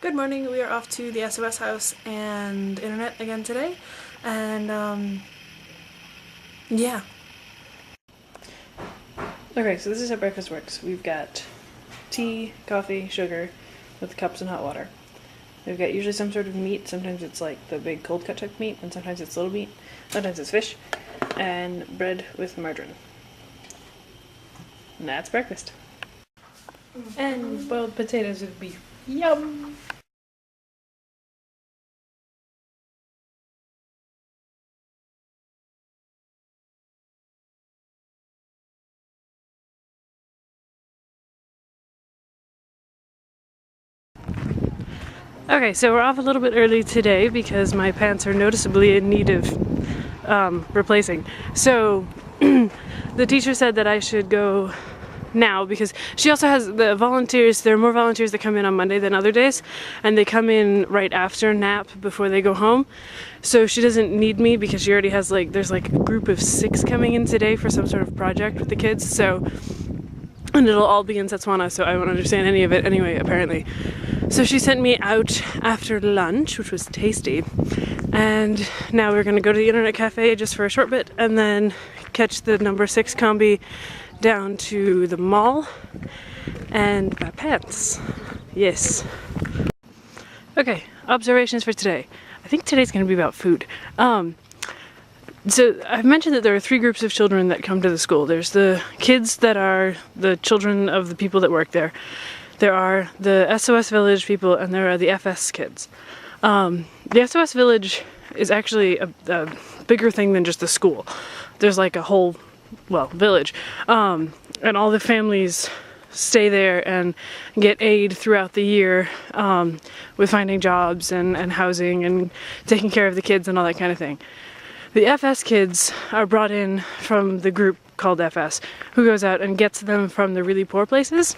Good morning, we are off to the SOS house and internet again today, and yeah. Okay, so this is how breakfast works. We've got tea, coffee, sugar, with cups and hot water. We've got usually some sort of meat. Sometimes it's like the big cold cut type meat, and sometimes it's little meat, sometimes it's fish, and bread with margarine. And that's breakfast. And boiled potatoes with beef. Yum! Okay, so we're off a little bit early today because my pants are noticeably in need of replacing. So the teacher said that I should go now because she also has the volunteers. There are more volunteers that come in on Monday than other days, and they come in right after nap before they go home. So she doesn't need me because she already has there's a group of 6 coming in today for some sort of project with the kids. So, and it'll all be in Setswana, so I won't understand any of it anyway, apparently. So she sent me out after lunch, which was tasty, and now we're going to go to the internet cafe just for a short bit and then catch the number 6 combi down to the mall and buy pants. Yes. Okay, observations for today. I think today's going to be about food. So I've mentioned that there are 3 groups of children that come to the school. There's the kids that are the children of the people that work there. There are the SOS Village people, and there are the FS kids. The SOS Village is actually a bigger thing than just the school. There's like a whole, village. And all the families stay there and get aid throughout the year with finding jobs and housing and taking care of the kids and all that kind of thing. The FS kids are brought in from the group called FS, who goes out and gets them from the really poor places.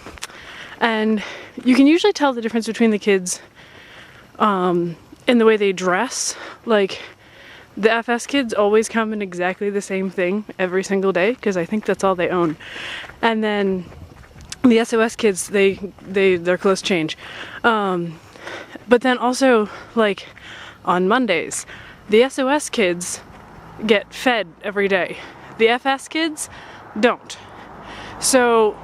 And you can usually tell the difference between the kids in the way they dress. Like, the FS kids always come in exactly the same thing every single day, because I think that's all they own. And then the SOS kids, their clothes change. But then also, on Mondays, the SOS kids get fed every day. The FS kids don't. So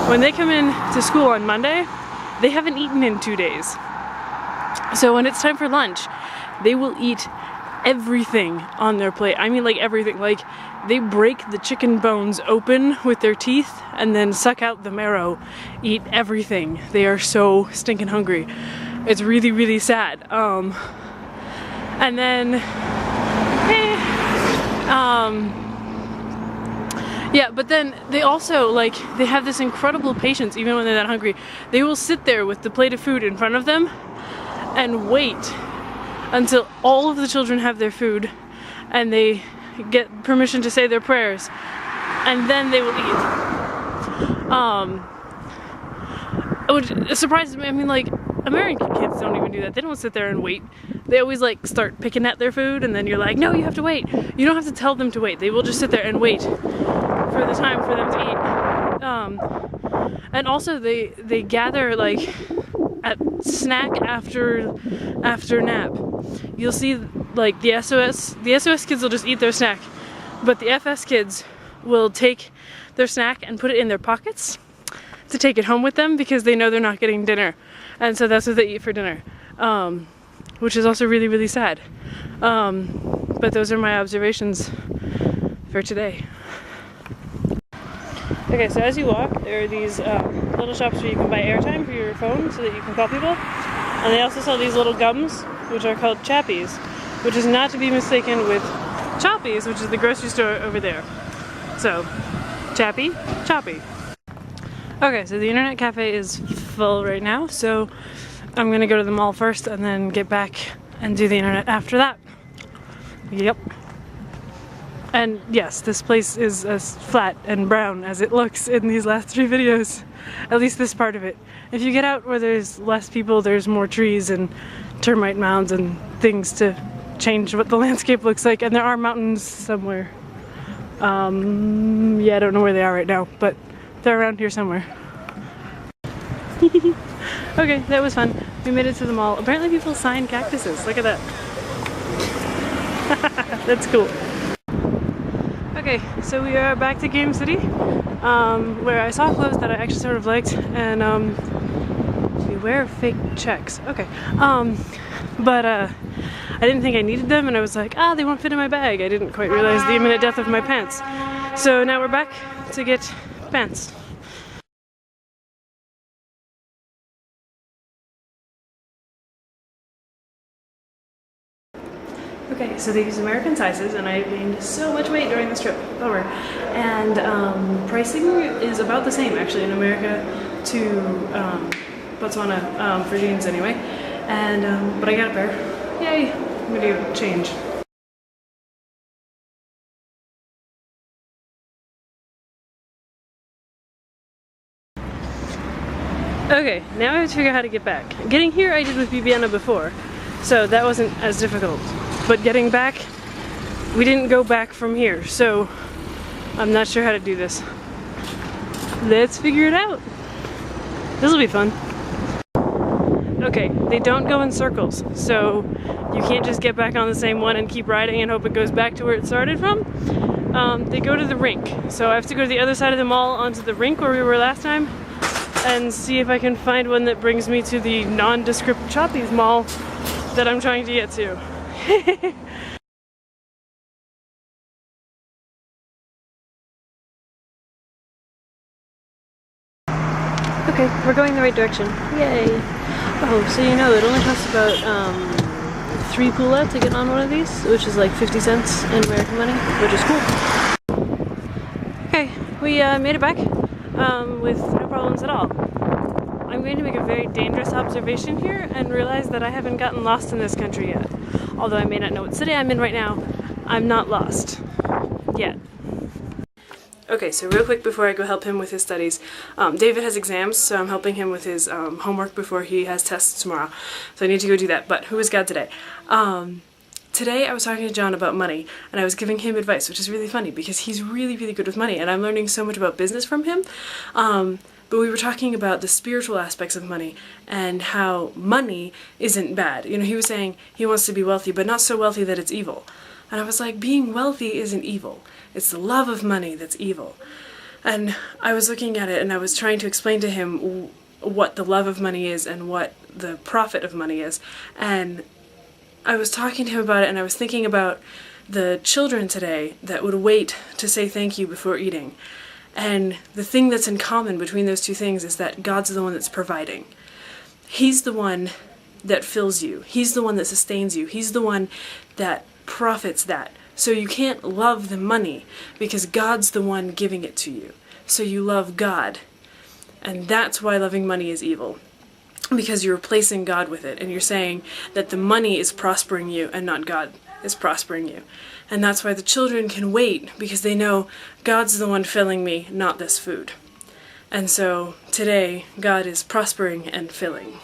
when they come in to school on Monday, they haven't eaten in 2 days. So when it's time for lunch, they will eat everything on their plate. I mean, everything. They break the chicken bones open with their teeth and then suck out the marrow, eat everything. They are so stinking hungry. It's really, really sad. And then, yeah, but then they also, they have this incredible patience even when they're that hungry. They will sit there with the plate of food in front of them and wait until all of the children have their food and they get permission to say their prayers, and then they will eat. It surprises me. I mean, American kids don't even do that. They don't sit there and wait. They always start picking at their food, and then you're like, no, you have to wait. You don't have to tell them to wait. They will just sit there and wait for the time for them to eat. And also they gather at snack after nap. You'll see the SOS kids will just eat their snack, but the FS kids will take their snack and put it in their pockets to take it home with them because they know they're not getting dinner, and so that's what they eat for dinner, which is also really, really sad. But those are my observations for today. Okay, so as you walk, there are these little shops where you can buy airtime for your phone so that you can call people. And they also sell these little gums, which are called Chappies, which is not to be mistaken with Choppies, which is the grocery store over there. So, Chappie, Choppy. Okay, so the internet cafe is full right now, so I'm gonna go to the mall first and then get back and do the internet after that. Yep. And yes, this place is as flat and brown as it looks in these last 3 videos. At least this part of it. If you get out where there's less people, there's more trees and termite mounds and things to change what the landscape looks like. And there are mountains somewhere. Yeah, I don't know where they are right now, but they're around here somewhere. Okay, that was fun. We made it to the mall. Apparently people sign cactuses. Look at that. That's cool. Okay, so we are back to Game City, where I saw clothes that I actually sort of liked, and beware of fake checks. Okay, but I didn't think I needed them, and I was like, ah, they won't fit in my bag. I didn't quite realize the imminent death of my pants. So now we're back to get pants. Okay, so they use American sizes, and I gained so much weight during this trip. Bummer. And pricing is about the same, actually, in America to Botswana, for jeans anyway. And but I got a pair. Yay! I'm gonna go change. Okay, now I have to figure out how to get back. Getting here I did with Bibiana before, so that wasn't as difficult. But getting back, we didn't go back from here, so I'm not sure how to do this. Let's figure it out. This will be fun. Okay, they don't go in circles, so you can't just get back on the same one and keep riding and hope it goes back to where it started from. They go to the rink, so I have to go to the other side of the mall onto the rink where we were last time and see if I can find one that brings me to the nondescript Choppies Mall that I'm trying to get to. Okay, we're going the right direction. Yay! Oh, so you know, it only costs about 3 pula to get on one of these, which is like 50 cents in American money, which is cool. Okay, we made it back with no problems at all. I'm going to make a very dangerous observation here and realize that I haven't gotten lost in this country yet. Although I may not know what city I'm in right now, I'm not lost. Yet. Okay, so real quick before I go help him with his studies, David has exams, so I'm helping him with his homework before he has tests tomorrow. So I need to go do that, but who is God today? Today I was talking to John about money, and I was giving him advice, which is really funny because he's really, really good with money, and I'm learning so much about business from him. But we were talking about the spiritual aspects of money and how money isn't bad. You know, he was saying he wants to be wealthy, but not so wealthy that it's evil. And I was like, being wealthy isn't evil. It's the love of money that's evil. And I was looking at it and I was trying to explain to him what the love of money is and what the profit of money is. And I was talking to him about it, and I was thinking about the children today that would wait to say thank you before eating. And the thing that's in common between those two things is that God's the one that's providing. He's the one that fills you. He's the one that sustains you. He's the one that profits that. So you can't love the money because God's the one giving it to you. So you love God. And that's why loving money is evil. Because you're replacing God with it, and you're saying that the money is prospering you and not God is prospering you. And that's why the children can wait, because they know God's the one filling me, not this food. And so today, God is prospering and filling.